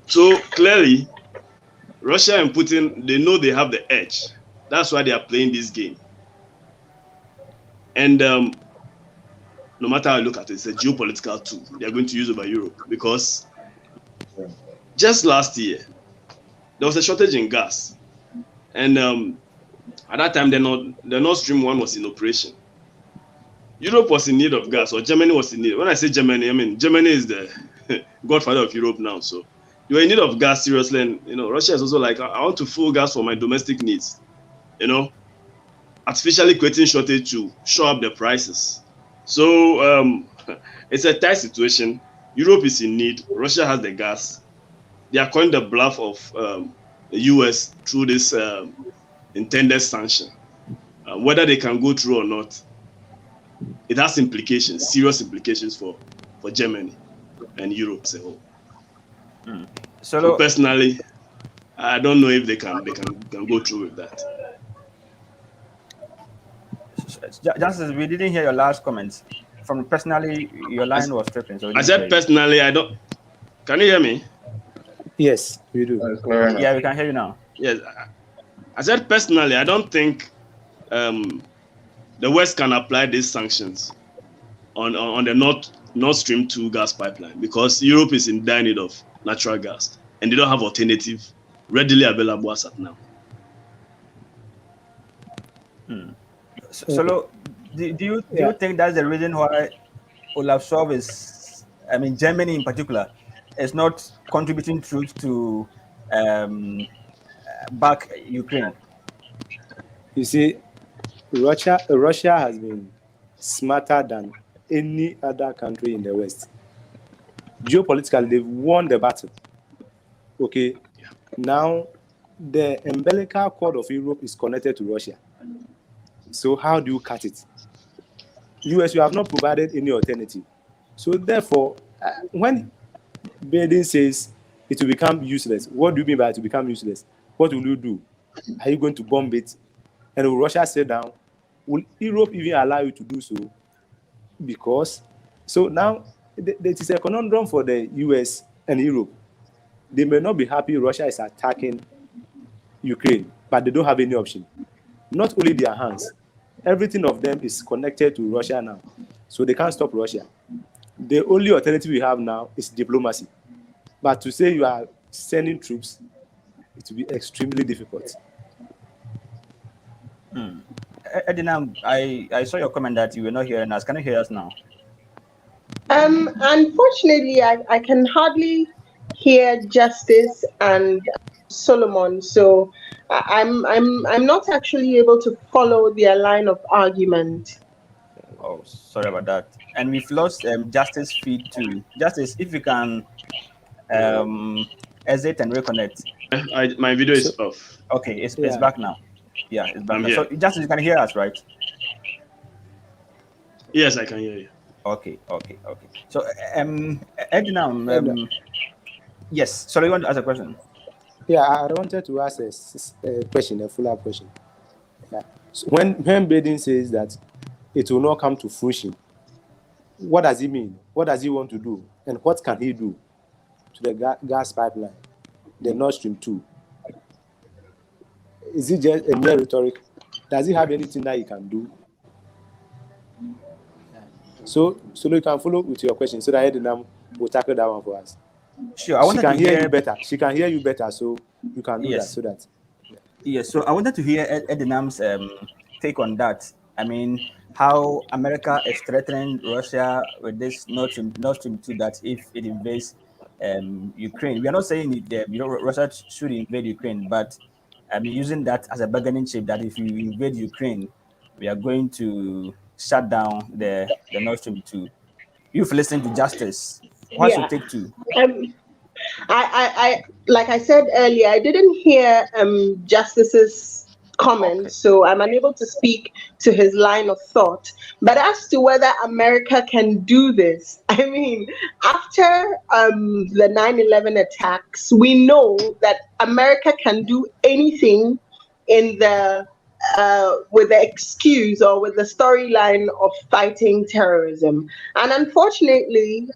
So clearly, Russia and Putin, they know they have the edge. That's why they are playing this game. And no matter how you look at it, it's a geopolitical tool they are going to use over Europe, because just last year, there was a shortage in gas. And at that time, the Nord Stream 1 was in operation. Europe was in need of gas, or Germany was in need. When I say Germany, I mean Germany is the godfather of Europe now. So you are in need of gas seriously. And Russia is also like, I want to fill gas for my domestic needs. Artificially creating shortage to show up the prices. So it's a tight situation. Europe is in need. Russia has the gas. They are calling the bluff of the US through this intended sanction. whether they can go through or not, it has implications, serious implications for Germany and Europe as a whole. So personally, I don't know if they can go through with that. Justice, we didn't hear your last comments. From personally, your line was tripping. So I said personally, I don't. Can you hear me? Yes, we do. Yeah, we can hear you now. Yes, I said personally, I don't think the West can apply these sanctions on the Nord Stream 2 gas pipeline because Europe is in dire need of natural gas and they don't have alternative readily available as of now. So, do you think that's the reason why Olaf Scholz is, I mean, Germany in particular, is not contributing troops to back Ukraine? You see, Russia has been smarter than any other country in the West. Geopolitically, they've won the battle. Okay, now the umbilical cord of Europe is connected to Russia. So how do you cut it? US, you have not provided any alternative. So therefore, when Biden says it will become useless, what do you mean by it will become useless? What will you do? Are you going to bomb it? And will Russia sit down? Will Europe even allow you to do so? Because, so now, it is a conundrum for the US and Europe. They may not be happy Russia is attacking Ukraine, but they don't have any option. Not only their hands, everything of them is connected to Russia now. So they can't stop Russia. The only alternative we have now is diplomacy. But to say you are sending troops, it will be extremely difficult. Edinam, I saw your comment that you were not hearing us. Can you hear us now? Unfortunately, I can hardly hear Justice and Solomon, so I'm not actually able to follow their line of argument. Oh, sorry about that. And we've lost Justice feed too. Justice, if you can exit and reconnect. My video is off. Okay, it's back now. Yeah, it's back now. So Justice, you can hear us, right? Yes, I can hear you. Okay. So Edinam, yes. So you want to ask a question? Yeah, I wanted to ask a question, a follow-up question. Yeah. So when Biden says that it will not come to fruition, what does he mean? What does he want to do? And what can he do to the gas pipeline, the Nord Stream 2? Is it just a mere rhetoric? Does he have anything that he can do? So you can follow with your question so that Edinam will tackle that one for us. Sure. She can hear you better. She can hear you better, so you can do that. So that. Yes. So I wanted to hear Edinam's take on that. I mean, how America is threatening Russia with this Nord Stream 2, that if it invades Ukraine, we are not saying Russia should invade Ukraine, but I mean using that as a bargaining chip that if you invade Ukraine, we are going to shut down the Nord Stream 2. You've listened to Justice. What's your take too? I like I said earlier, I didn't hear Justice's comments, okay. So I'm unable to speak to his line of thought. But as to whether America can do this, I mean, after the 9/11 attacks, we know that America can do anything in the with the excuse or with the storyline of fighting terrorism. And unfortunately,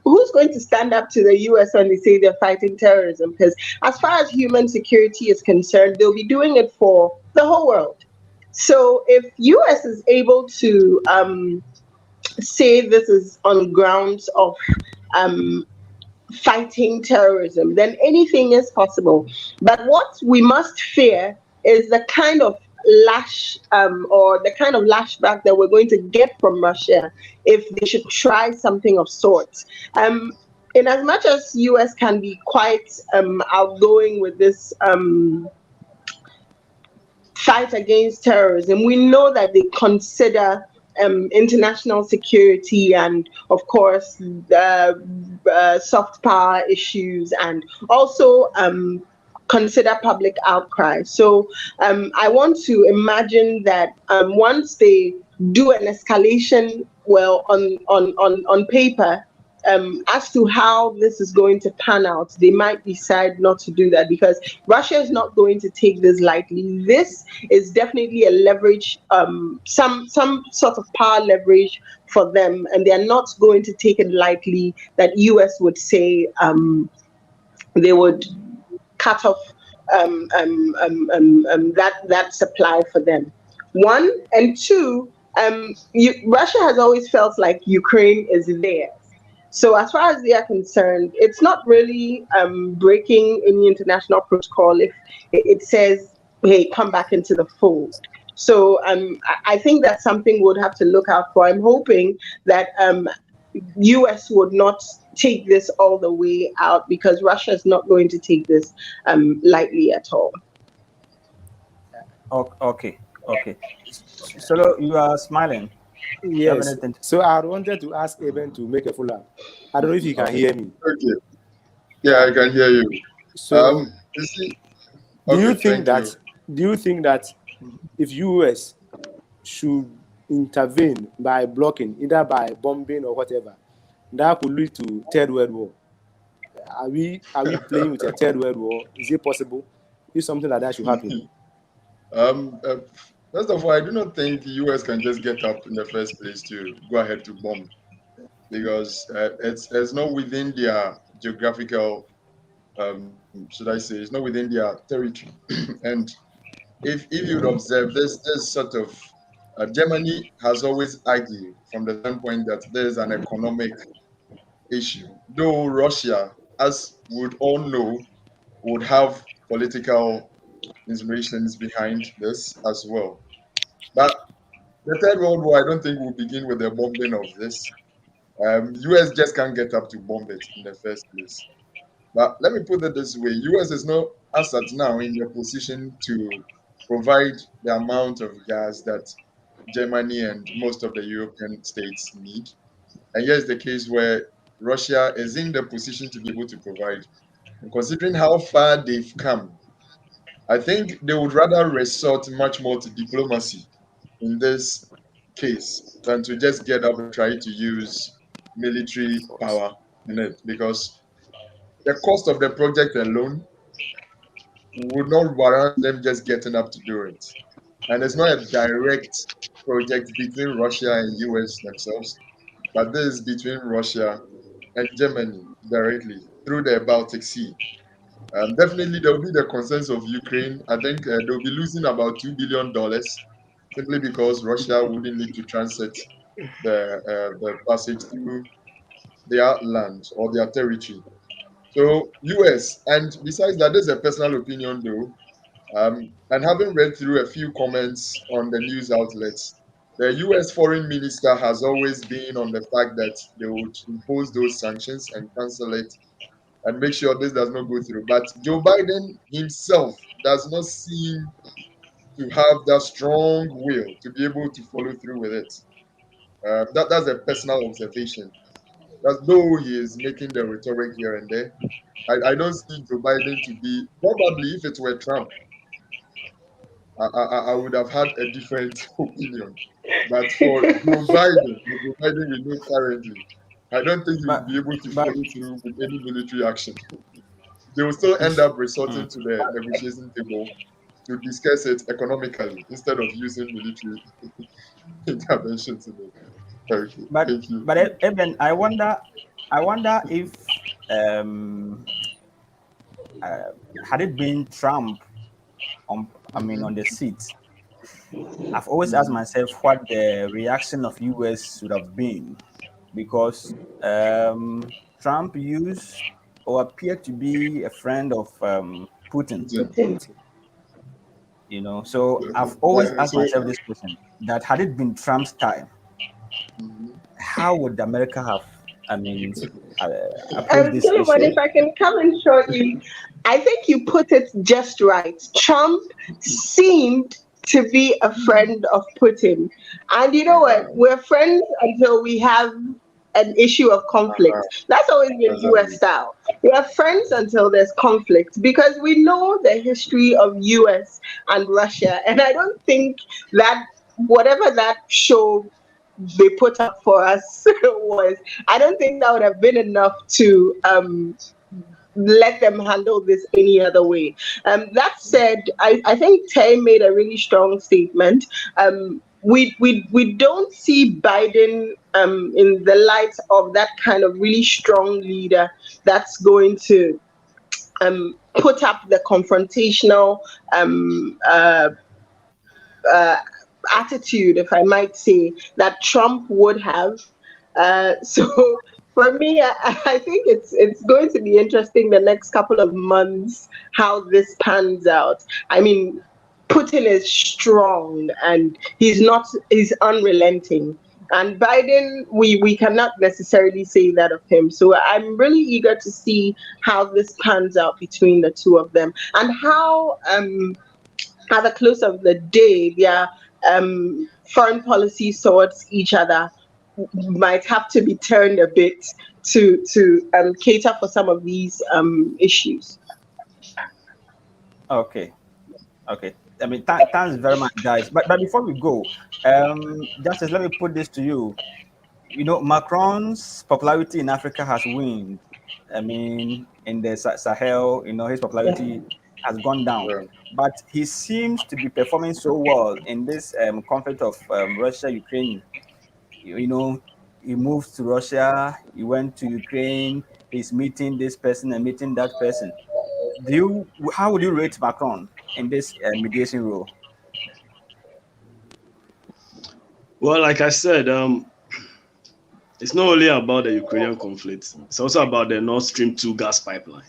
who's going to stand up to the US when they say they're fighting terrorism? Because as far as human security is concerned, they'll be doing it for the whole world. So if US is able to say this is on grounds of fighting terrorism, then anything is possible. But what we must fear is the kind of or the kind of lashback that we're going to get from Russia if they should try something of sorts. In as much as US can be quite outgoing with this fight against terrorism, we know that they consider international security and, of course, soft power issues, and also consider public outcry. So I want to imagine that once they do an escalation, well, on paper, as to how this is going to pan out, they might decide not to do that, because Russia is not going to take this lightly. This is definitely a leverage, some sort of power leverage for them, and they are not going to take it lightly that US would say they would cut off that supply for them. One, and two, Russia has always felt like Ukraine is theirs. So as far as they are concerned, it's not really breaking any international protocol if it says, hey, come back into the fold. So I think that's something we'll have to look out for. I'm hoping that US would not take this all the way out, because Russia is not going to take this lightly at all. Okay. So you are smiling. Yes. So I wanted to ask Eben to make a follow-up. I don't know if you can hear me. Okay. Yeah, I can hear you. So you see, do you think that if US should intervene by blocking, either by bombing or whatever, that could lead to third world war? Are we playing with a third world war? Is it possible if something like that should happen? First of all, I do not think the US can just get up in the first place to go ahead to bomb, because it's not within their geographical, should I say, it's not within their territory. And if you'd observe, this sort of Germany has always argued from the standpoint that there's an economic issue, though Russia, as we would all know, would have political insinuations behind this as well. But the Third World War, I don't think will begin with the bombing of this. US just can't get up to bomb it in the first place. But let me put it this way: US is not, as at now, in the position to provide the amount of gas that Germany and most of the European states need. And here's the case where Russia is in the position to be able to provide. And considering how far they've come, I think they would rather resort much more to diplomacy in this case than to just get up and try to use military power in it, because the cost of the project alone would not warrant them just getting up to do it. And it's not a direct project between Russia and US themselves, but this is between Russia and Germany directly through the Baltic Sea. Definitely, there will be the concerns of Ukraine. I think they'll be losing about $2 billion simply because Russia wouldn't need to transit the passage through their land or their territory. So, US, and besides that, there's a personal opinion though, and having read through a few comments on the news outlets, the US foreign minister has always been on the fact that they would impose those sanctions and cancel it and make sure this does not go through. But Joe Biden himself does not seem to have that strong will to be able to follow through with it. That's a personal observation. That though he is making the rhetoric here and there, I don't see Joe Biden to be, probably if it were Trump, I would have had a different opinion. But for Joe Biden we know currently, I don't think he will be able to follow through with any military action. They will still end up resorting to the negotiation table to discuss it economically instead of using military interventions in it. Okay, thank you. But Eben, I wonder if had it been Trump on the seat, I've always asked myself what the reaction of US would have been, because Trump used or appeared to be a friend of Putin. You know, so I've always asked myself this question: that had it been Trump's time, how would America have approached this issue? But if I can come in shortly, I think you put it just right. Trump seemed to be a friend of Putin. And you know what? We're friends until we have an issue of conflict. That's always been US style. We are friends until there's conflict, because we know the history of US and Russia. And I don't think that whatever that show they put up for us was, I don't think that would have been enough to let them handle this any other way. That said, I think Tay made a really strong statement. We don't see Biden in the light of that kind of really strong leader that's going to put up the confrontational attitude, if I might say, that Trump would have. So for me, I think it's going to be interesting the next couple of months how this pans out. I mean, Putin is strong and he's unrelenting. And Biden, we cannot necessarily say that of him. So I'm really eager to see how this pans out between the two of them, and how at the close of the day, their foreign policies towards each other might have to be turned a bit to cater for some of these issues. Okay. I mean, thanks very much, guys. But before we go, Justice, let me put this to you. You know, Macron's popularity in Africa has waned. I mean, in the Sahel, you know, his popularity has gone down. Yeah. But he seems to be performing so well in this conflict of Russia-Ukraine. You know, he moved to Russia, he went to Ukraine, he's meeting this person and meeting that person. How would you rate Macron in this mediation role? Well, like I said, it's not only about the Ukrainian conflict, it's also about the Nord Stream 2 gas pipeline.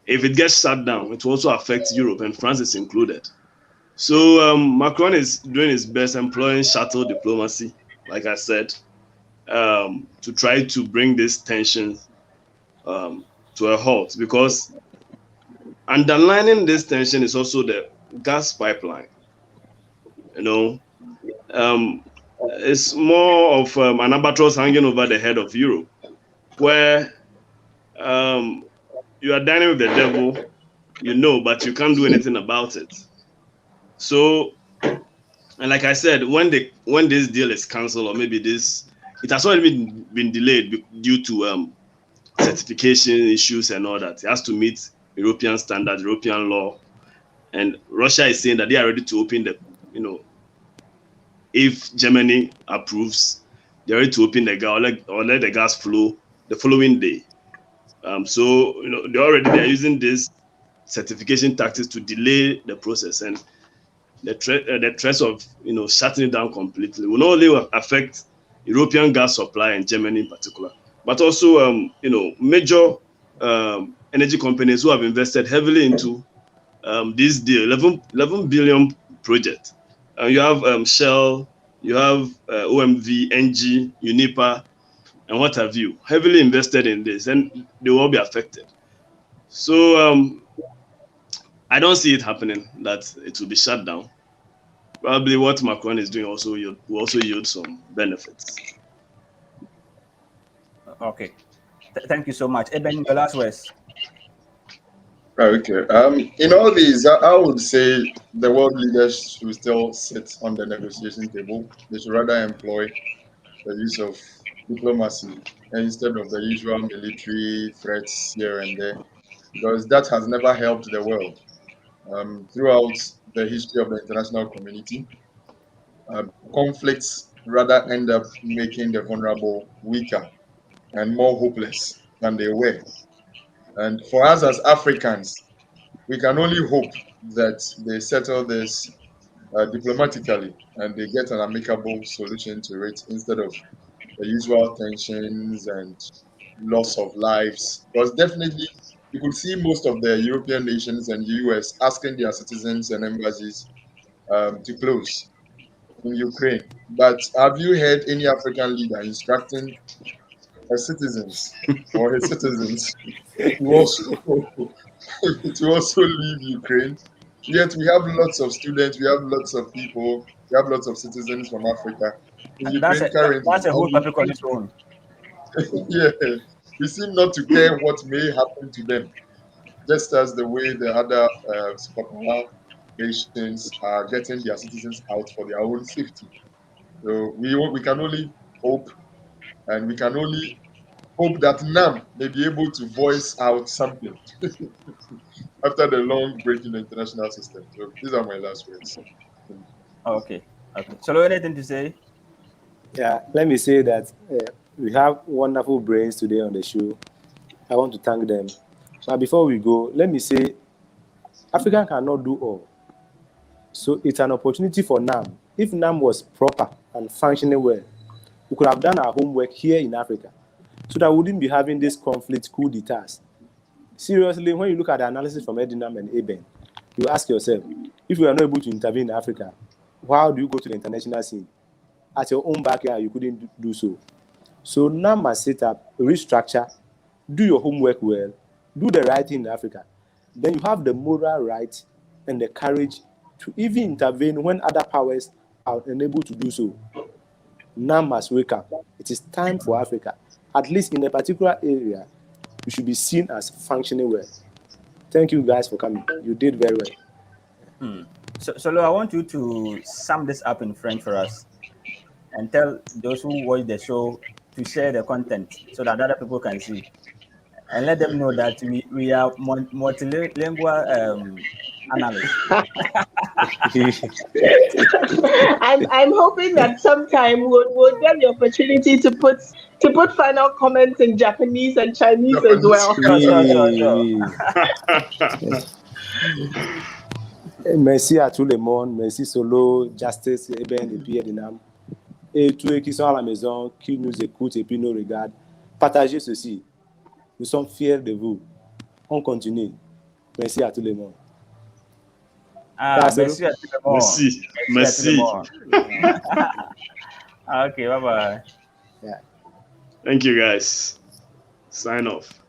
If it gets shut down, it will also affect Europe, and France is included. So Macron is doing his best, employing shuttle diplomacy, like I said, to try to bring this tension to a halt, because underlining this tension is also the gas pipeline. You know, it's more of an albatross hanging over the head of Europe, where you are dining with the devil, you know, but you can't do anything about it. So, and like I said, when this deal is cancelled, or maybe it has already been delayed due to certification issues and all that. It has to meet European standards, European law, and Russia is saying that they are ready to open if Germany approves, they're ready to open the gas or let the gas flow the following day. So you know they're using this certification tactics to delay the process, and the threat of shutting it down completely will not only affect European gas supply and Germany in particular, but also major energy companies who have invested heavily into this deal, 11 billion project. You have Shell, you have OMV, NG, Unipa, and what have you, heavily invested in this, and they will all be affected. So I don't see it happening that it will be shut down. Probably what Macron is doing will also yield some benefits. Okay. Thank you so much. Eben, your last words. Okay. In all these, I would say the world leaders should still sit on the negotiation table. They should rather employ the use of diplomacy instead of the usual military threats here and there, because that has never helped the world. Throughout the history of the international community, conflicts rather end up making the vulnerable weaker and more hopeless than they were. And for us as Africans, we can only hope that they settle this diplomatically and they get an amicable solution to it instead of the usual tensions and loss of lives. Because definitely, you could see most of the European nations and the US asking their citizens and embassies to close in Ukraine. But have you heard any African leader instructing her citizens or his citizens to also leave Ukraine? Yet we have lots of students, we have lots of people, we have lots of citizens from Africa in Ukraine currently. That's a whole topic on its own. Yeah, we seem not to care what may happen to them, just as the way the other superpower nations are getting their citizens out for their own safety. So we can only hope, and we can only hope that NAM may be able to voice out something after the long break in the international system. So these are my last words. Okay. Okay. So anything to say? Yeah, let me say that we have wonderful brains today on the show. I want to thank them. But before we go, let me say Africa cannot do all. So it's an opportunity for NAM. If NAM was proper and functioning well, we could have done our homework here in Africa so that we wouldn't be having this conflict coup d'etats. Seriously, when you look at the analysis from Edinam and Eben, you ask yourself, if we are not able to intervene in Africa, how do you go to the international scene? At your own backyard, you couldn't do so. So NAM must set up, restructure, do your homework well, do the right thing in Africa. Then you have the moral right and the courage to even intervene when other powers are unable to do so. NAM must wake up. It is time for Africa. At least in a particular area, you should be seen as functioning well. Thank you guys for coming. You did very well. So Lo, I want you to sum this up in French for us and tell those who watch the show to share the content so that other people can see. And let them know that we are multilingual analysts. I'm hoping that sometime we'll get the opportunity to put final comments in Japanese and Chinese as well. Merci à tout le monde. Merci Solo, Justice, Eben et puis Edinam. Et tous ceux qui sont à la maison, qui nous écoutent et puis nous regardent, partagez ceci. Nous sommes fiers de vous. On continue. Merci à tout le monde. Merci à tout le monde. Merci. Okay, bye-bye. Yeah. Thank you, guys. Sign off.